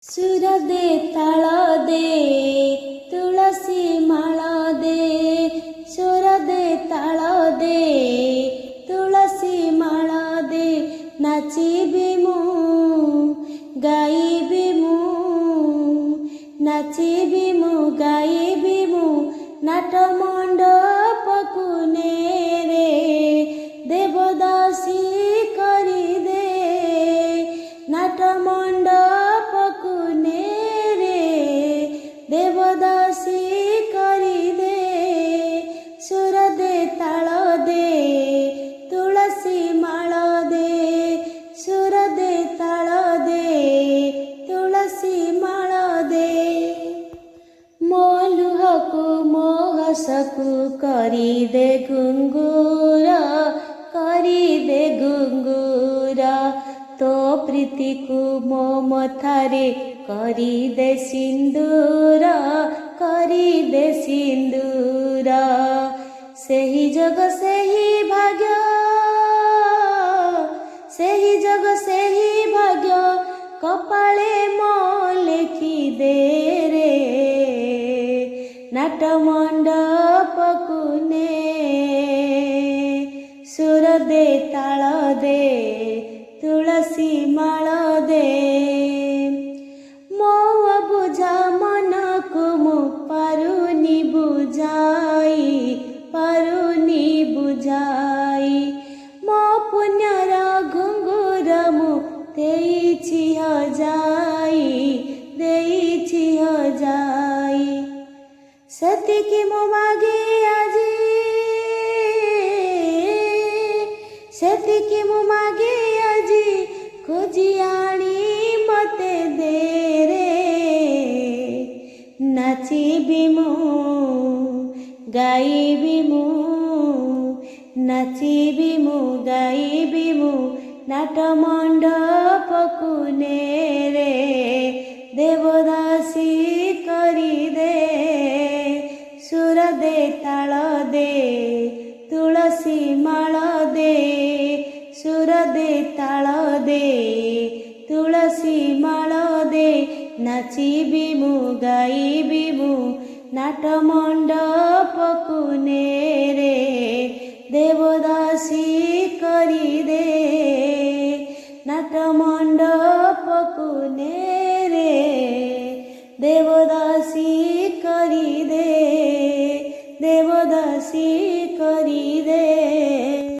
ସୁର ଦେ ତାଳ ଦେ ତୁଳସୀ ମାଳ ଦେ, ସୁର ଦେ ତାଳ ଦେ ତୁଳସୀ ମାଳ ଦେ, ନାଚିବି ମୁଁ ଗାଇବି ମୁଁ, ନାଚିବି ମୁଁ ଗାଇବି ମୁଁ, ନାଟ ମଣ୍ଡପକୁ ନେ ଦେବଦାସୀ କରିଦେ, ନାଟ ମଣ୍ଡପକୁ ନେ ଦେବଦାସୀ କରିଦେ, ସୁର ଦେ ତାଳ ଦେ ତୁଳସୀ ମାଳ ଦେ, ସୁର ଦେ ତାଳ ଦେ ତୁଳସୀ ମାଳ ଦେ, ମୋ ଲୁହକୁ ମୋ ହସକୁ କରିଦେ ଘୁଙ୍ଗୁର, କରିଦେ ଘୁଙ୍ଗୁର, ତୋ ପ୍ରୀତିକୁ ମୋ ମଥାରେ କରିଦେ ସିନ୍ଦୁର, କରିଦେ ସିନ୍ଦୁର, ସେହି ଯୋଗ ସେହି ଭାଗ୍ୟ, ସେହି ଯୋଗ ସେହି ଭାଗ୍ୟ କପାଳେ ମୋ ଲେଖିଦେ ରେ, ନାଟ ମଣ୍ଡପକୁ ନେ ସୁର ଦେ ତାଳ ଦେ ତୁଳସୀ ମାଳ ଦେ, ମୋ ଅବୁଝା ମନକୁ ମୁଁ ପାରୁନି ବୁଝାଇ, ପାରୁନି ବୁଝାଇ, ମୋ ପୁଣ୍ୟର ଘୁଙ୍ଗୁର ମୁଁ ଦେଇଛି ହଜାଇ, ଦେଇଛି ହଜାଇ, ସେତିକି ମୁଁ ମାଗେ ଆଜି, ସେତିକି ମୁଁ ମାଗେ ଆଜି, ଖୋଜି ଆଣି ମତେ ଦେ ରେ, ନାଚିବି ମୁଁ ଗାଇବି ମୁଁ, ନାଚିବି ମୁଁ ଗାଇବି ମୁଁ, ନାଟ ମଣ୍ଡପକୁ ନେ ଦେବଦାସୀ କରିଦେ, ସୁର ଦେ ତାଳ ଦେ ତୁଳସୀ ମାଳ ଦେ, ସୁର ଦେ ତାଳ ଦେ ତୁଳସୀ ମାଳ ଦେ, ନାଚିବି ମୁଁ ଗାଇବି ମୁଁ, ନାଟ ମଣ୍ଡପକୁ ନେ ଦେବଦାସୀ କରିଦେ, ନାଟ